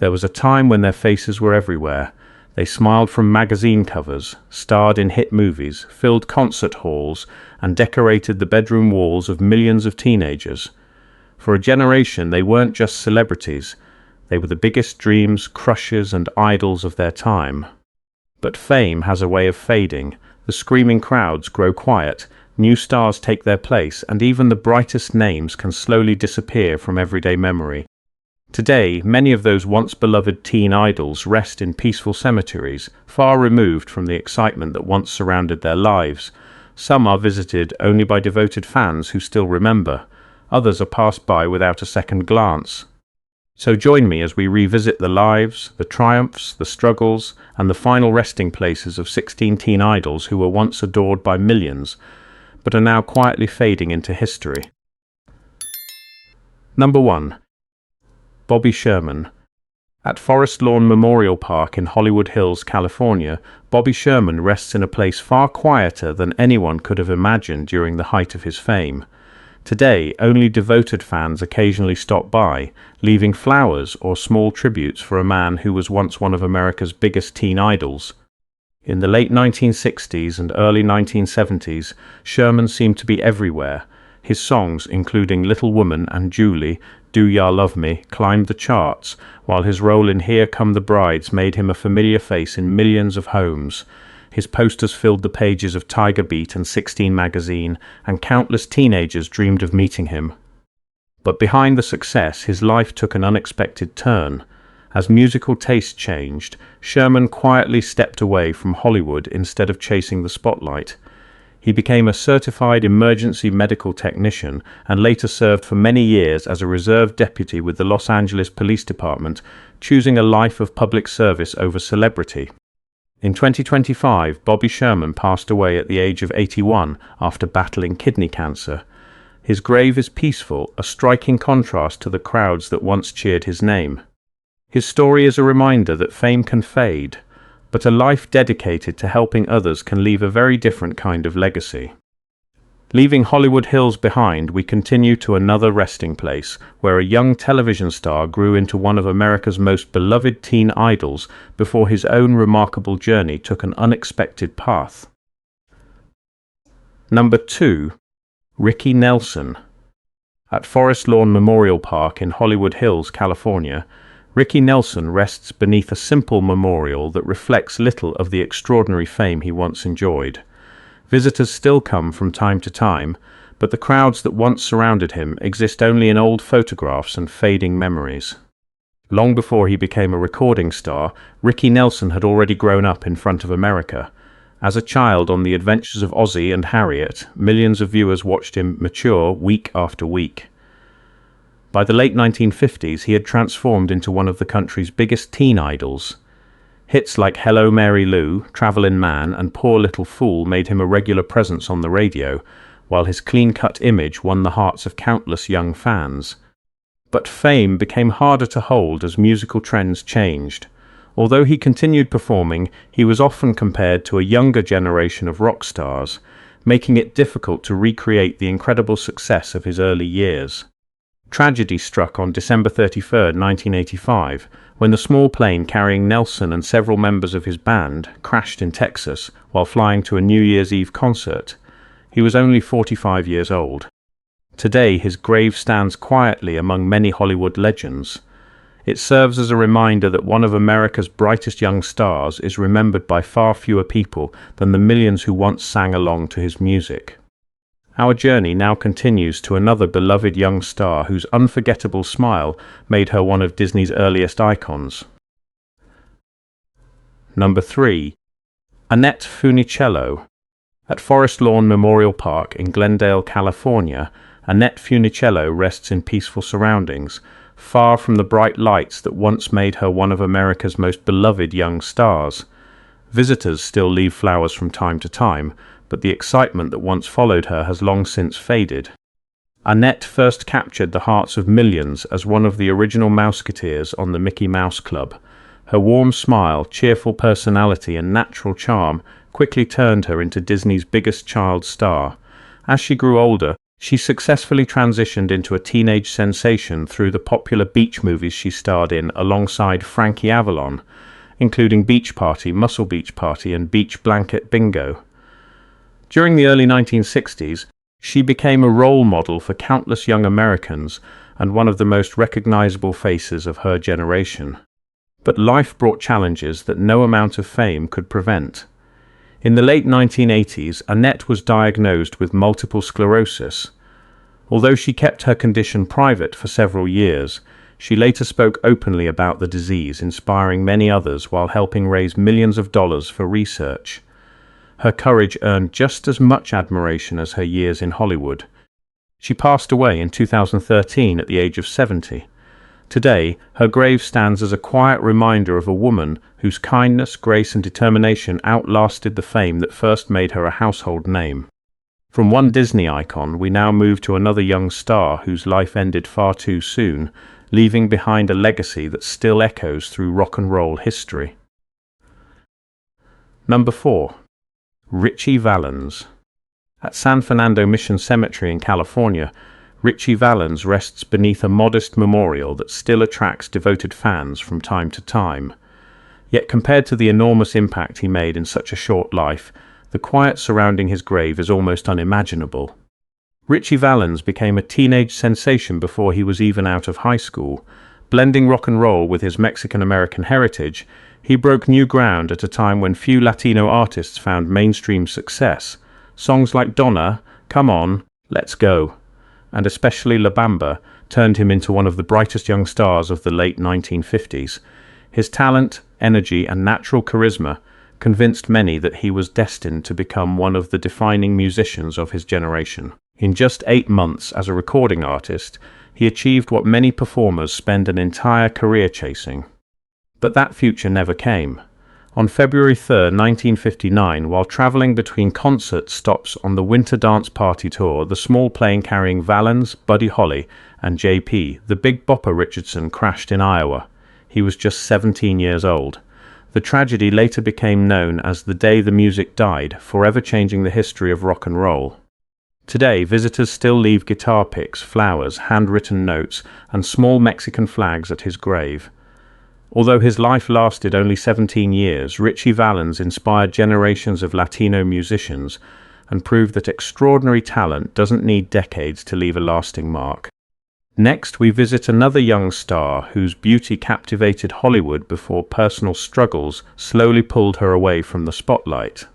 There was a time when their faces were everywhere. They smiled from magazine covers, starred in hit movies, filled concert halls, and decorated the bedroom walls of millions of teenagers. For a generation, they weren't just celebrities. They were the biggest dreams, crushes, and idols of their time. But fame has a way of fading. The screaming crowds grow quiet, new stars take their place, and even the brightest names can slowly disappear from everyday memory. Today, many of those once beloved teen idols rest in peaceful cemeteries, far removed from the excitement that once surrounded their lives. Some are visited only by devoted fans who still remember. Others are passed by without a second glance. So join me as we revisit the lives, the triumphs, the struggles, and the final resting places of 16 teen idols who were once adored by millions, but are now quietly fading into history. Number 1. Bobby Sherman. At Forest Lawn Memorial Park in Hollywood Hills, California, Bobby Sherman rests in a place far quieter than anyone could have imagined during the height of his fame. Today, only devoted fans occasionally stop by, leaving flowers or small tributes for a man who was once one of America's biggest teen idols. In the late 1960s and early 1970s, Sherman seemed to be everywhere. His songs, including Little Woman and Julie, Do Ya Love Me, climbed the charts, while his role in Here Come the Brides made him a familiar face in millions of homes. His posters filled the pages of Tiger Beat and 16 magazine, and countless teenagers dreamed of meeting him. But behind the success, his life took an unexpected turn. As musical taste changed, Sherman quietly stepped away from Hollywood instead of chasing the spotlight. He became a certified emergency medical technician and later served for many years as a reserve deputy with the Los Angeles Police Department, choosing a life of public service over celebrity. In 2025, Bobby Sherman passed away at the age of 81 after battling kidney cancer. His grave is peaceful, a striking contrast to the crowds that once cheered his name. His story is a reminder that fame can fade, but a life dedicated to helping others can leave a very different kind of legacy. Leaving Hollywood Hills behind, we continue to another resting place, where a young television star grew into one of America's most beloved teen idols before his own remarkable journey took an unexpected path. Number 2. Ricky Nelson. At Forest Lawn Memorial Park in Hollywood Hills, California, Ricky Nelson rests beneath a simple memorial that reflects little of the extraordinary fame he once enjoyed. Visitors still come from time to time, but the crowds that once surrounded him exist only in old photographs and fading memories. Long before he became a recording star, Ricky Nelson had already grown up in front of America. As a child on The Adventures of Ozzie and Harriet, millions of viewers watched him mature week after week. By the late 1950s, he had transformed into one of the country's biggest teen idols. Hits like Hello Mary Lou, Travelin' Man, and Poor Little Fool made him a regular presence on the radio, while his clean-cut image won the hearts of countless young fans. But fame became harder to hold as musical trends changed. Although he continued performing, he was often compared to a younger generation of rock stars, making it difficult to recreate the incredible success of his early years. Tragedy struck on December 31, 1985, when the small plane carrying Nelson and several members of his band crashed in Texas while flying to a New Year's Eve concert. He was only 45 years old. Today, his grave stands quietly among many Hollywood legends. It serves as a reminder that one of America's brightest young stars is remembered by far fewer people than the millions who once sang along to his music. Our journey now continues to another beloved young star whose unforgettable smile made her one of Disney's earliest icons. Number 3. Annette Funicello. At Forest Lawn Memorial Park in Glendale, California, Annette Funicello rests in peaceful surroundings, far from the bright lights that once made her one of America's most beloved young stars. Visitors still leave flowers from time to time, but the excitement that once followed her has long since faded. Annette first captured the hearts of millions as one of the original Mouseketeers on the Mickey Mouse Club. Her warm smile, cheerful personality, and natural charm quickly turned her into Disney's biggest child star. As she grew older, She successfully transitioned into a teenage sensation through the popular beach movies she starred in alongside Frankie Avalon, including Beach Party, Muscle Beach Party, and Beach Blanket Bingo. During the early 1960s, she became a role model for countless young Americans and one of the most recognizable faces of her generation. But life brought challenges that no amount of fame could prevent. In the late 1980s, Annette was diagnosed with multiple sclerosis. Although she kept her condition private for several years, she later spoke openly about the disease, inspiring many others while helping raise millions of dollars for research. Her courage earned just as much admiration as her years in Hollywood. She passed away in 2013 at the age of 70. Today, her grave stands as a quiet reminder of a woman whose kindness, grace, and determination outlasted the fame that first made her a household name. From one Disney icon, we now move to another young star whose life ended far too soon, leaving behind a legacy that still echoes through rock and roll history. Number 4. Ritchie Valens. At San Fernando Mission Cemetery in California, Ritchie Valens rests beneath a modest memorial that still attracts devoted fans from time to time. Yet compared to the enormous impact he made in such a short life, the quiet surrounding his grave is almost unimaginable. Ritchie Valens became a teenage sensation before he was even out of high school. Blending rock and roll with his Mexican-American heritage, he broke new ground at a time when few Latino artists found mainstream success. Songs like Donna, Come On, Let's Go, and especially La Bamba turned him into one of the brightest young stars of the late 1950s. His talent, energy, and natural charisma convinced many that he was destined to become one of the defining musicians of his generation. In just 8 months as a recording artist, he achieved what many performers spend an entire career chasing. But that future never came. On February 3, 1959, while traveling between concert stops on the Winter Dance Party Tour, the small plane carrying Valens, Buddy Holly, and J.P., the Big Bopper Richardson, crashed in Iowa. He was just 17 years old. The tragedy later became known as the day the music died, forever changing the history of rock and roll. Today, visitors still leave guitar picks, flowers, handwritten notes, and small Mexican flags at his grave. Although his life lasted only 17 years, Ritchie Valens inspired generations of Latino musicians and proved that extraordinary talent doesn't need decades to leave a lasting mark. Next, we visit another young star whose beauty captivated Hollywood before personal struggles slowly pulled her away from the spotlight.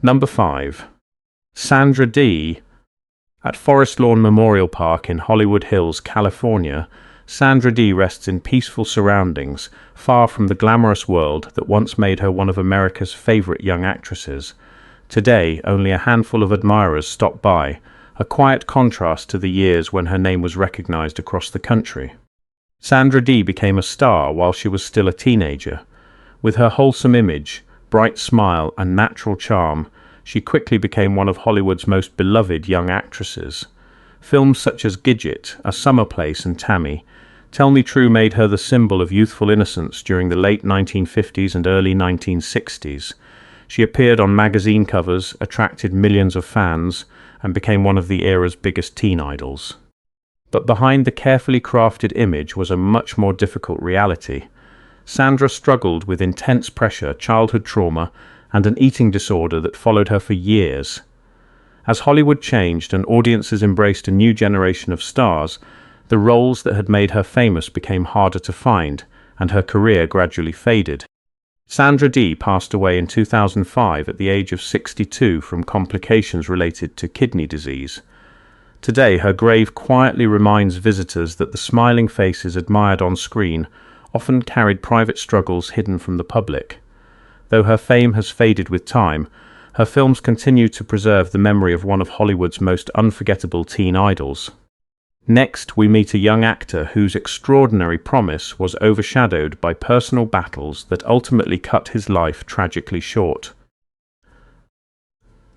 Number 5. Sandra Dee. At Forest Lawn Memorial Park in Hollywood Hills, California, Sandra Dee rests in peaceful surroundings, far from the glamorous world that once made her one of America's favorite young actresses. Today, only a handful of admirers stop by, a quiet contrast to the years when her name was recognized across the country. Sandra Dee became a star while she was still a teenager. With her wholesome image, bright smile, and natural charm, she quickly became one of Hollywood's most beloved young actresses. Films such as Gidget, A Summer Place, and Tammy Tell Me True made her the symbol of youthful innocence during the late 1950s and early 1960s. She appeared on magazine covers, attracted millions of fans, and became one of the era's biggest teen idols. But behind the carefully crafted image was a much more difficult reality. Sandra struggled with intense pressure, childhood trauma, and an eating disorder that followed her for years. As Hollywood changed and audiences embraced a new generation of stars, the roles that had made her famous became harder to find, and her career gradually faded. Sandra Dee passed away in 2005 at the age of 62 from complications related to kidney disease. Today, her grave quietly reminds visitors that the smiling faces admired on screen often carried private struggles hidden from the public. Though her fame has faded with time, her films continue to preserve the memory of one of Hollywood's most unforgettable teen idols. Next, we meet a young actor whose extraordinary promise was overshadowed by personal battles that ultimately cut his life tragically short.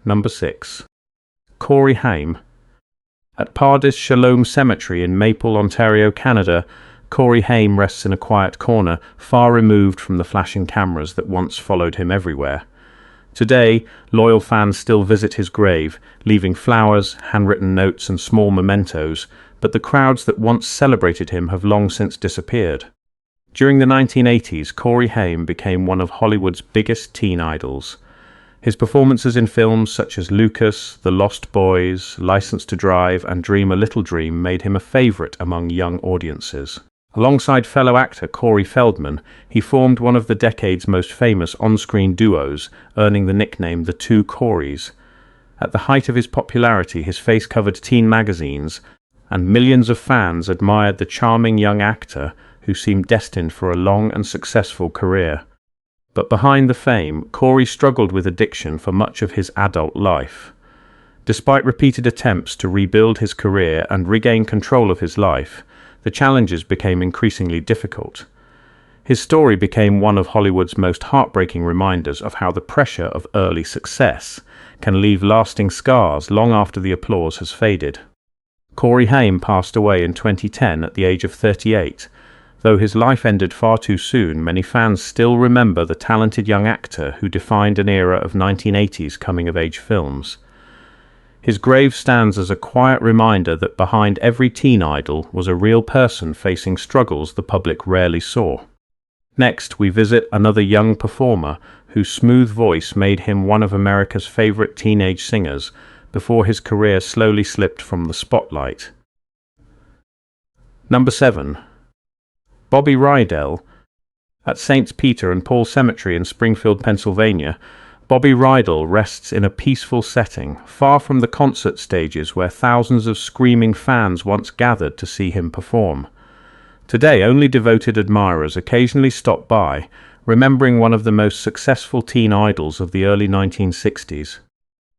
Number 6. Corey Haim. At Pardis Shalom Cemetery in Maple, Ontario, Canada, Corey Haim rests in a quiet corner, far removed from the flashing cameras that once followed him everywhere. Today, loyal fans still visit his grave, leaving flowers, handwritten notes, and small mementos, but the crowds that once celebrated him have long since disappeared. During the 1980s, Corey Haim became one of Hollywood's biggest teen idols. His performances in films such as Lucas, The Lost Boys, License to Drive, and Dream a Little Dream made him a favorite among young audiences. Alongside fellow actor Corey Feldman, he formed one of the decade's most famous on-screen duos, earning the nickname The Two Coreys. At the height of his popularity, his face covered teen magazines, and millions of fans admired the charming young actor who seemed destined for a long and successful career. But behind the fame, Corey struggled with addiction for much of his adult life. Despite repeated attempts to rebuild his career and regain control of his life, the challenges became increasingly difficult. His story became one of Hollywood's most heartbreaking reminders of how the pressure of early success can leave lasting scars long after the applause has faded. Corey Haim passed away in 2010 at the age of 38. Though his life ended far too soon, many fans still remember the talented young actor who defined an era of 1980s coming-of-age films. His grave stands as a quiet reminder that behind every teen idol was a real person facing struggles the public rarely saw. Next, we visit another young performer whose smooth voice made him one of America's favorite teenage singers before his career slowly slipped from the spotlight. Number 7. Bobby Rydell. At St. Peter and Paul Cemetery in Springfield, Pennsylvania, Bobby Rydell rests in a peaceful setting, far from the concert stages where thousands of screaming fans once gathered to see him perform. Today, only devoted admirers occasionally stop by, remembering one of the most successful teen idols of the early 1960s.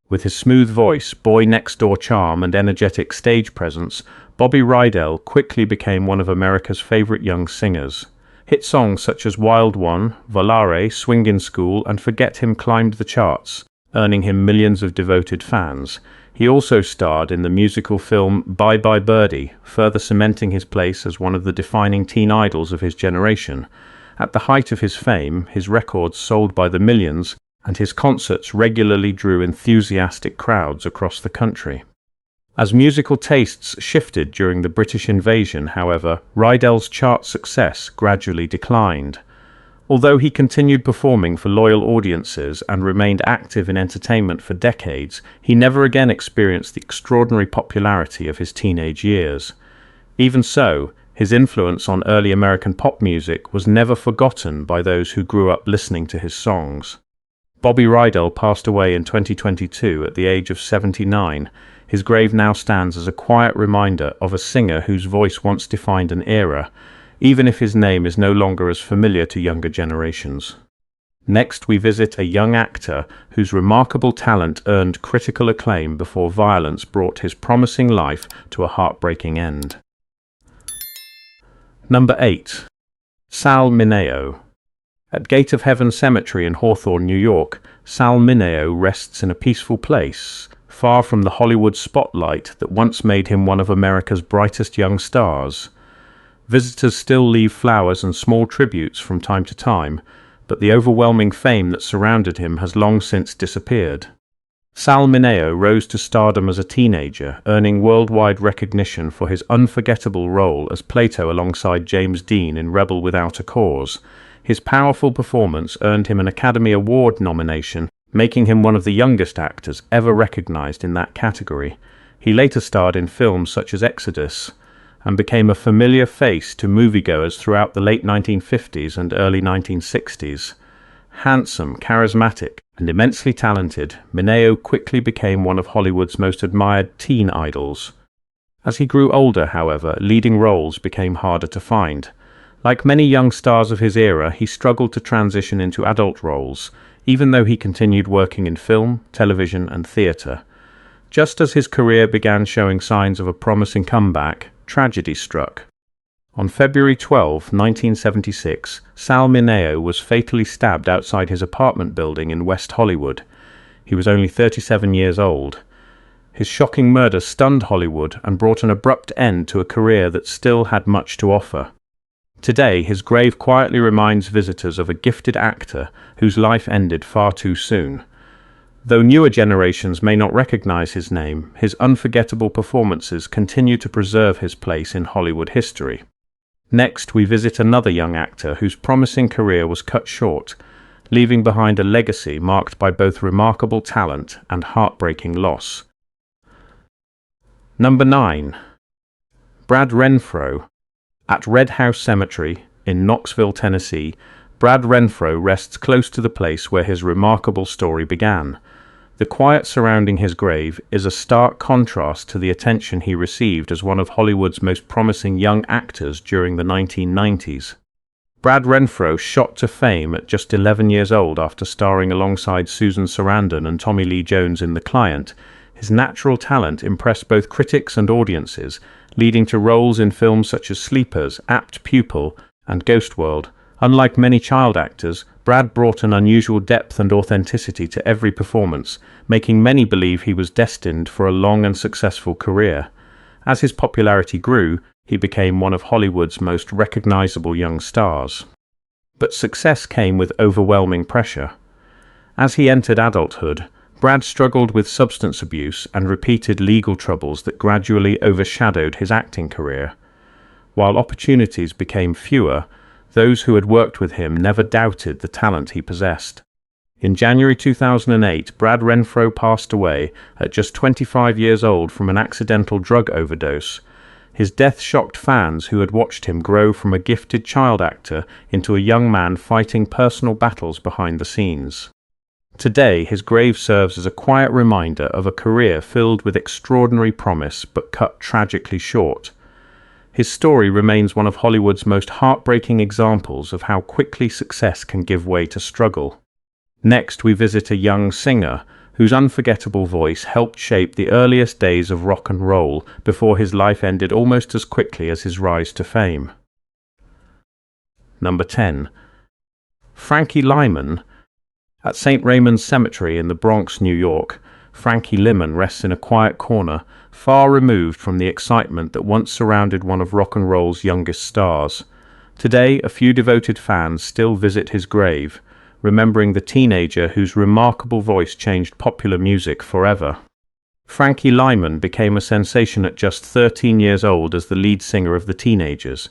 With his smooth voice, boy-next-door charm, and energetic stage presence, Bobby Rydell quickly became one of America's favorite young singers. Hit songs such as Wild One, Volare, Swing in School, and Forget Him climbed the charts, earning him millions of devoted fans. He also starred in the musical film Bye Bye Birdie, further cementing his place as one of the defining teen idols of his generation. At the height of his fame, his records sold by the millions, and his concerts regularly drew enthusiastic crowds across the country. As musical tastes shifted during the British invasion, however, Rydell's chart success gradually declined. Although he continued performing for loyal audiences and remained active in entertainment for decades, he never again experienced the extraordinary popularity of his teenage years. Even so, his influence on early American pop music was never forgotten by those who grew up listening to his songs. Bobby Rydell passed away in 2022 at the age of 79. His grave now stands as a quiet reminder of a singer whose voice once defined an era, even if his name is no longer as familiar to younger generations. Next, we visit a young actor whose remarkable talent earned critical acclaim before violence brought his promising life to a heartbreaking end. Number 8. Sal Mineo. At Gate of Heaven Cemetery in Hawthorne, New York, Sal Mineo rests in a peaceful place, far from the Hollywood spotlight that once made him one of America's brightest young stars. Visitors still leave flowers and small tributes from time to time, but the overwhelming fame that surrounded him has long since disappeared. Sal Mineo rose to stardom as a teenager, earning worldwide recognition for his unforgettable role as Plato alongside James Dean in Rebel Without a Cause. His powerful performance earned him an Academy Award nomination, making him one of the youngest actors ever recognized in that category. He later starred in films such as Exodus, and became a familiar face to moviegoers throughout the late 1950s and early 1960s. Handsome, charismatic, and immensely talented, Mineo quickly became one of Hollywood's most admired teen idols. As he grew older, however, leading roles became harder to find. Like many young stars of his era, he struggled to transition into adult roles, even though he continued working in film, television, and theatre. Just as his career began showing signs of a promising comeback, tragedy struck. On February 12, 1976, Sal Mineo was fatally stabbed outside his apartment building in West Hollywood. He was only 37 years old. His shocking murder stunned Hollywood and brought an abrupt end to a career that still had much to offer. Today, his grave quietly reminds visitors of a gifted actor whose life ended far too soon. Though newer generations may not recognize his name, his unforgettable performances continue to preserve his place in Hollywood history. Next, we visit another young actor whose promising career was cut short, leaving behind a legacy marked by both remarkable talent and heartbreaking loss. Number 9. Brad Renfro. At Red House Cemetery in Knoxville, Tennessee, Brad Renfro rests close to the place where his remarkable story began. The quiet surrounding his grave is a stark contrast to the attention he received as one of Hollywood's most promising young actors during the 1990s. Brad Renfro shot to fame at just 11 years old after starring alongside Susan Sarandon and Tommy Lee Jones in The Client. His natural talent impressed both critics and audiences, leading to roles in films such as Sleepers, Apt Pupil, and Ghost World. Unlike many child actors, Brad brought an unusual depth and authenticity to every performance, making many believe he was destined for a long and successful career. As his popularity grew, he became one of Hollywood's most recognizable young stars. But success came with overwhelming pressure. As he entered adulthood, Brad struggled with substance abuse and repeated legal troubles that gradually overshadowed his acting career. While opportunities became fewer, those who had worked with him never doubted the talent he possessed. In January 2008, Brad Renfro passed away at just 25 years old from an accidental drug overdose. His death shocked fans who had watched him grow from a gifted child actor into a young man fighting personal battles behind the scenes. Today, his grave serves as a quiet reminder of a career filled with extraordinary promise but cut tragically short. His story remains one of Hollywood's most heartbreaking examples of how quickly success can give way to struggle. Next, we visit a young singer whose unforgettable voice helped shape the earliest days of rock and roll before his life ended almost as quickly as his rise to fame. Number 10. Frankie Lymon. At St. Raymond's Cemetery in the Bronx, New York, Frankie Lymon rests in a quiet corner, far removed from the excitement that once surrounded one of rock and roll's youngest stars. Today, a few devoted fans still visit his grave, remembering the teenager whose remarkable voice changed popular music forever. Frankie Lymon became a sensation at just 13 years old as the lead singer of the Teenagers.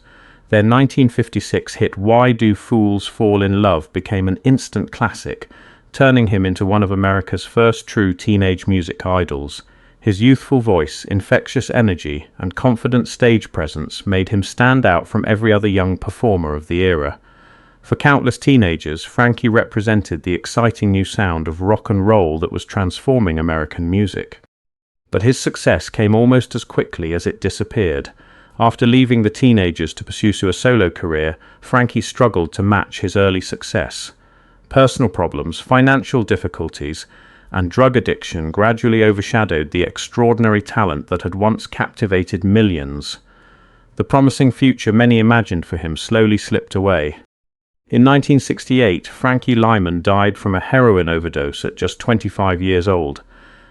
Their 1956 hit Why Do Fools Fall in Love became an instant classic, turning him into one of America's first true teenage music idols. His youthful voice, infectious energy, and confident stage presence made him stand out from every other young performer of the era. For countless teenagers, Frankie represented the exciting new sound of rock and roll that was transforming American music. But his success came almost as quickly as it disappeared. After leaving the Teenagers to pursue a solo career, Frankie struggled to match his early success. Personal problems, financial difficulties, and drug addiction gradually overshadowed the extraordinary talent that had once captivated millions. The promising future many imagined for him slowly slipped away. In 1968, Frankie Lymon died from a heroin overdose at just 25 years old.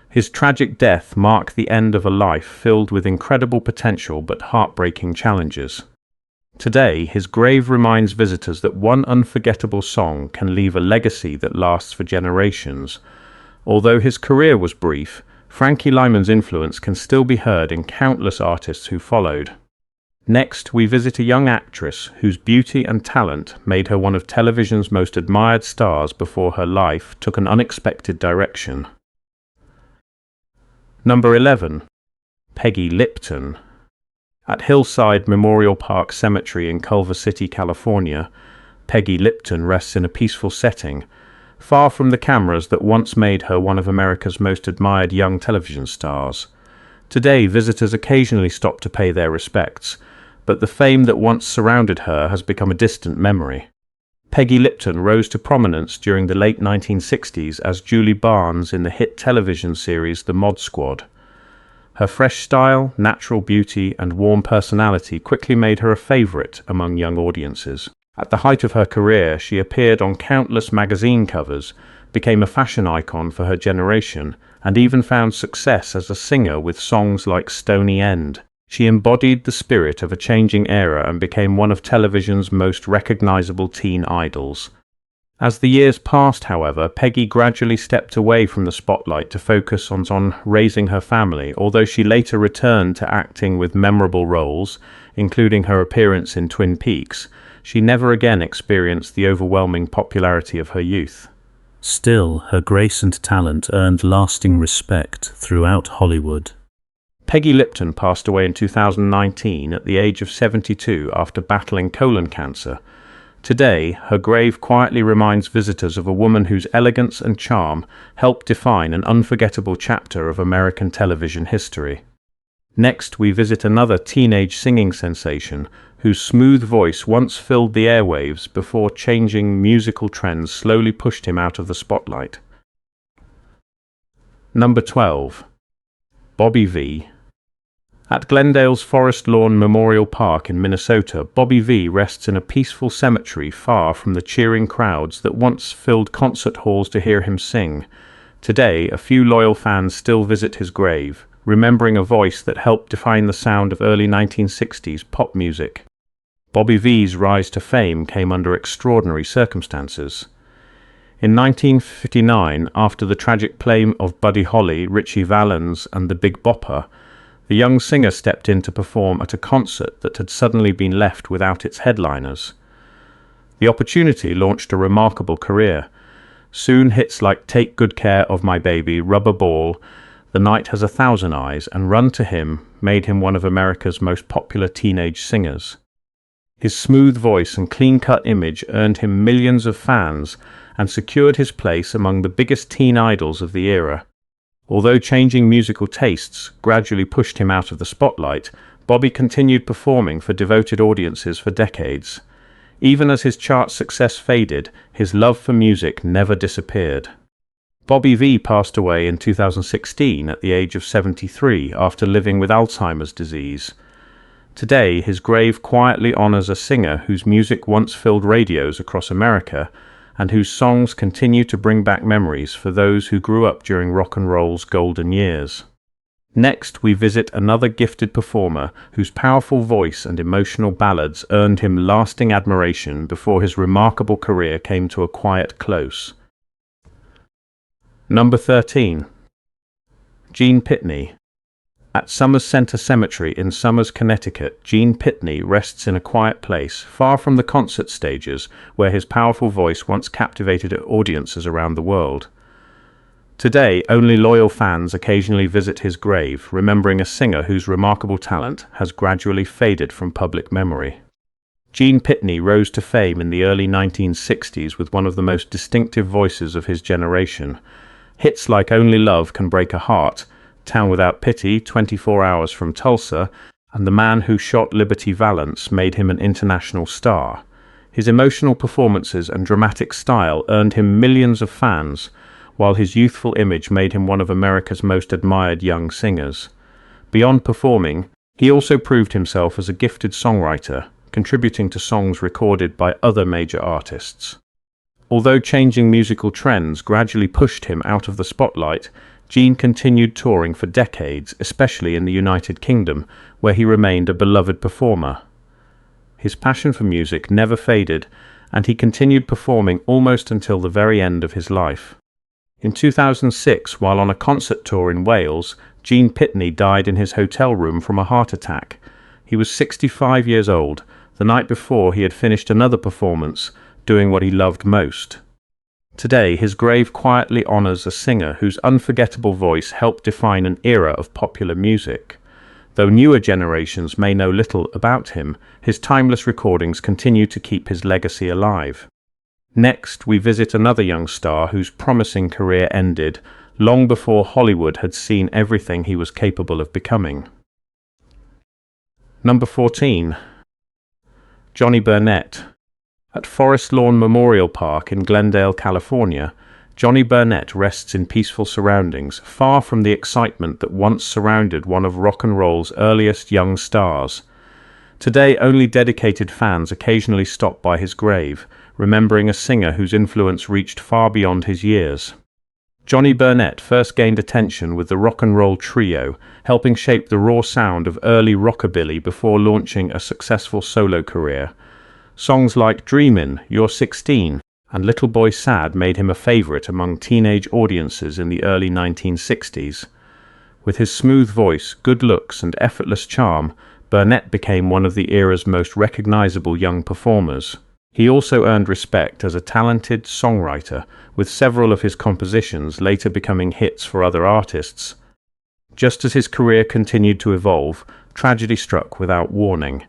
His tragic death marked the end of a life filled with incredible potential but heartbreaking challenges. Today, his grave reminds visitors that one unforgettable song can leave a legacy that lasts for generations. Although his career was brief, Frankie Lymon's influence can still be heard in countless artists who followed. Next, we visit a young actress whose beauty and talent made her one of television's most admired stars before her life took an unexpected direction. Number 11. Peggy Lipton. At Hillside Memorial Park Cemetery in Culver City, California, Peggy Lipton rests in a peaceful setting, far from the cameras that once made her one of America's most admired young television stars. Today, visitors occasionally stop to pay their respects, but the fame that once surrounded her has become a distant memory. Peggy Lipton rose to prominence during the late 1960s as Julie Barnes in the hit television series The Mod Squad. Her fresh style, natural beauty, and warm personality quickly made her a favorite among young audiences. At the height of her career, she appeared on countless magazine covers, became a fashion icon for her generation, and even found success as a singer with songs like Stony End. She embodied the spirit of a changing era and became one of television's most recognizable teen idols. As the years passed, however, Peggy gradually stepped away from the spotlight to focus on raising her family, although she later returned to acting with memorable roles, including her appearance in Twin Peaks. She never again experienced the overwhelming popularity of her youth. Still, her grace and talent earned lasting respect throughout Hollywood. Peggy Lipton passed away in 2019 at the age of 72 after battling colon cancer. Today, her grave quietly reminds visitors of a woman whose elegance and charm helped define an unforgettable chapter of American television history. Next, we visit another teenage singing sensation whose smooth voice once filled the airwaves before changing musical trends slowly pushed him out of the spotlight. Number 12. Bobby Vee. At Glendale's Forest Lawn Memorial Park in Minnesota, Bobby Vee rests in a peaceful cemetery far from the cheering crowds that once filled concert halls to hear him sing. Today, a few loyal fans still visit his grave, remembering a voice that helped define the sound of early 1960s pop music. Bobby Vee's rise to fame came under extraordinary circumstances. In 1959, after the tragic play of Buddy Holly, Ritchie Valens, and the Big Bopper, the young singer stepped in to perform at a concert that had suddenly been left without its headliners. The opportunity launched a remarkable career. Soon hits like Take Good Care of My Baby, Rubber Ball, The Night Has 1,000 Eyes, and Run to Him made him one of America's most popular teenage singers. His smooth voice and clean-cut image earned him millions of fans and secured his place among the biggest teen idols of the era. Although changing musical tastes gradually pushed him out of the spotlight, Bobby continued performing for devoted audiences for decades. Even as his chart success faded, his love for music never disappeared. Bobby Vee passed away in 2016 at the age of 73 after living with Alzheimer's disease. Today, his grave quietly honors a singer whose music once filled radios across America and whose songs continue to bring back memories for those who grew up during rock and roll's golden years. Next, we visit another gifted performer whose powerful voice and emotional ballads earned him lasting admiration before his remarkable career came to a quiet close. Number 13. Gene Pitney. At Somers Center Cemetery in Somers, Connecticut, Gene Pitney rests in a quiet place, far from the concert stages where his powerful voice once captivated audiences around the world. Today, only loyal fans occasionally visit his grave, remembering a singer whose remarkable talent has gradually faded from public memory. Gene Pitney rose to fame in the early 1960s with one of the most distinctive voices of his generation. Hits like Only Love Can Break a Heart, Town Without Pity, 24 Hours from Tulsa, and The Man Who Shot Liberty Valance made him an international star. His emotional performances and dramatic style earned him millions of fans, while his youthful image made him one of America's most admired young singers. Beyond performing, he also proved himself as a gifted songwriter, contributing to songs recorded by other major artists. Although changing musical trends gradually pushed him out of the spotlight, Gene continued touring for decades, especially in the United Kingdom, where he remained a beloved performer. His passion for music never faded, and he continued performing almost until the very end of his life. In 2006, while on a concert tour in Wales, Gene Pitney died in his hotel room from a heart attack. He was 65 years old, the night before he had finished another performance, doing what he loved most. Today, his grave quietly honors a singer whose unforgettable voice helped define an era of popular music. Though newer generations may know little about him, his timeless recordings continue to keep his legacy alive. Next, we visit another young star whose promising career ended long before Hollywood had seen everything he was capable of becoming. Number 14. Johnny Burnette. At Forest Lawn Memorial Park in Glendale, California, Johnny Burnette rests in peaceful surroundings, far from the excitement that once surrounded one of rock and roll's earliest young stars. Today, only dedicated fans occasionally stop by his grave, remembering a singer whose influence reached far beyond his years. Johnny Burnette first gained attention with the rock and roll trio, helping shape the raw sound of early rockabilly before launching a successful solo career. Songs like Dreamin', You're 16, and Little Boy Sad made him a favorite among teenage audiences in the early 1960s. With his smooth voice, good looks, and effortless charm, Burnette became one of the era's most recognizable young performers. He also earned respect as a talented songwriter, with several of his compositions later becoming hits for other artists. Just as his career continued to evolve, tragedy struck without warning.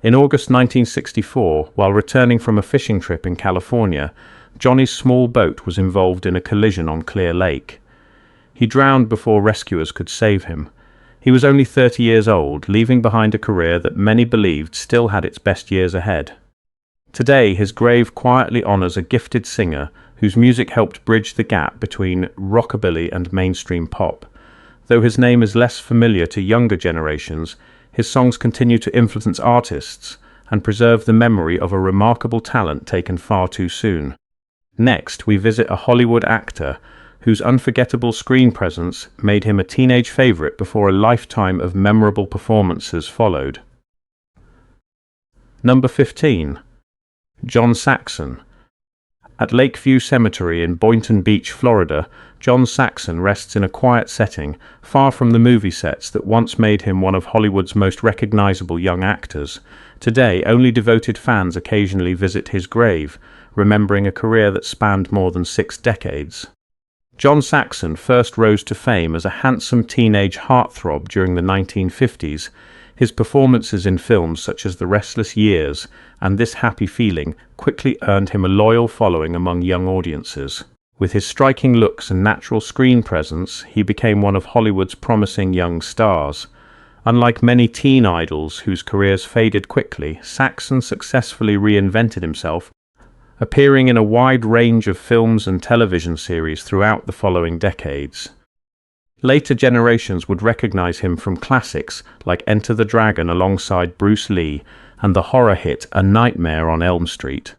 In August 1964, while returning from a fishing trip in California, Johnny's small boat was involved in a collision on Clear Lake. He drowned before rescuers could save him. He was only 30 years old, leaving behind a career that many believed still had its best years ahead. Today, his grave quietly honors a gifted singer whose music helped bridge the gap between rockabilly and mainstream pop. Though his name is less familiar to younger generations, his songs continue to influence artists and preserve the memory of a remarkable talent taken far too soon. Next, we visit a Hollywood actor whose unforgettable screen presence made him a teenage favorite before a lifetime of memorable performances followed. Number 15. John Saxon. At Lakeview Cemetery in Boynton Beach, Florida, John Saxon rests in a quiet setting, far from the movie sets that once made him one of Hollywood's most recognizable young actors. Today, only devoted fans occasionally visit his grave, remembering a career that spanned more than 6 decades. John Saxon first rose to fame as a handsome teenage heartthrob during the 1950s. His performances in films such as The Restless Years and This Happy Feeling quickly earned him a loyal following among young audiences. With his striking looks and natural screen presence, he became one of Hollywood's promising young stars. Unlike many teen idols whose careers faded quickly, Saxon successfully reinvented himself, appearing in a wide range of films and television series throughout the following decades. Later generations would recognize him from classics like Enter the Dragon alongside Bruce Lee and the horror hit A Nightmare on Elm Street.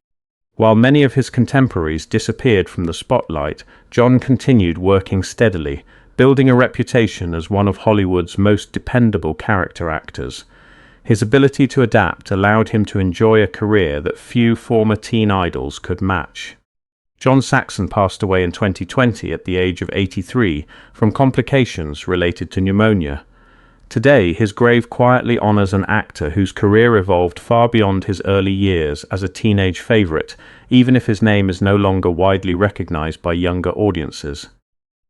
While many of his contemporaries disappeared from the spotlight, John continued working steadily, building a reputation as one of Hollywood's most dependable character actors. His ability to adapt allowed him to enjoy a career that few former teen idols could match. John Saxon passed away in 2020 at the age of 83 from complications related to pneumonia. Today, his grave quietly honors an actor whose career evolved far beyond his early years as a teenage favorite, even if his name is no longer widely recognized by younger audiences.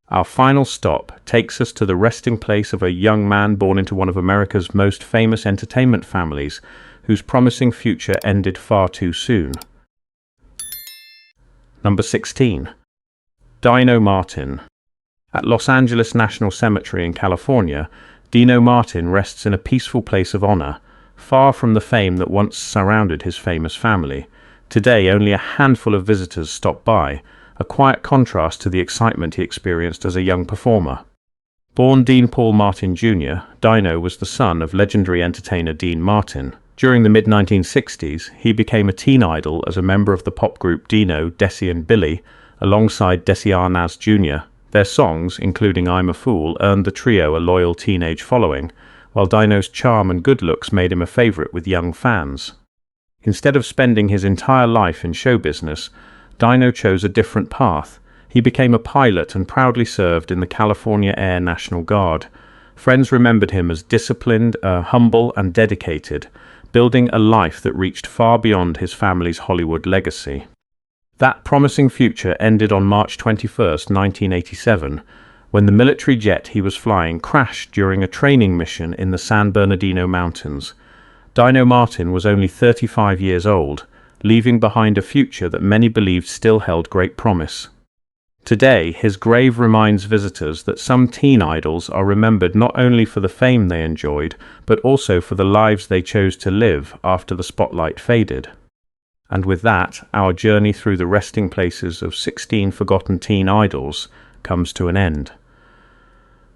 Our final stop takes us to the resting place of a young man born into one of America's most famous entertainment families, whose promising future ended far too soon. Number 16. Dino Martin. At Los Angeles National Cemetery in California, Dino Martin rests in a peaceful place of honor, far from the fame that once surrounded his famous family. Today, only a handful of visitors stop by, a quiet contrast to the excitement he experienced as a young performer. Born Dean Paul Martin Jr., Dino was the son of legendary entertainer Dean Martin. During the mid-1960s, he became a teen idol as a member of the pop group Dino, Desi and Billy, alongside Desi Arnaz Jr. Their songs, including I'm a Fool, earned the trio a loyal teenage following, while Dino's charm and good looks made him a favorite with young fans. Instead of spending his entire life in show business, Dino chose a different path. He became a pilot and proudly served in the California Air National Guard. Friends remembered him as disciplined, humble, and dedicated, building a life that reached far beyond his family's Hollywood legacy. That promising future ended on March 21, 1987, when the military jet he was flying crashed during a training mission in the San Bernardino Mountains. Dino Martin was only 35 years old, leaving behind a future that many believed still held great promise. Today, his grave reminds visitors that some teen idols are remembered not only for the fame they enjoyed, but also for the lives they chose to live after the spotlight faded. And with that, our journey through the resting places of 16 forgotten teen idols comes to an end.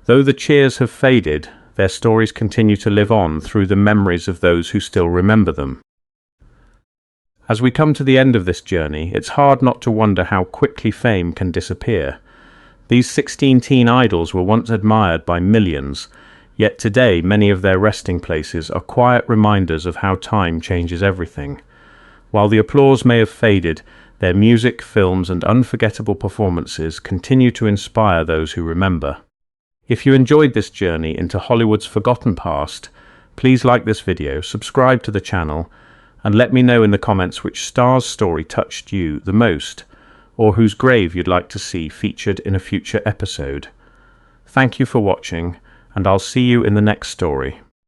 Though the cheers have faded, their stories continue to live on through the memories of those who still remember them. As we come to the end of this journey, it's hard not to wonder how quickly fame can disappear. These 16 teen idols were once admired by millions, yet today many of their resting places are quiet reminders of how time changes everything. While the applause may have faded, Their music, films, and unforgettable performances continue to inspire those who remember. If you enjoyed this journey into Hollywood's forgotten past, please like this video, subscribe to the channel, and let me know in the comments which star's story touched you the most, or whose grave you'd like to see featured in a future episode. Thank you for watching, and I'll see you in the next story.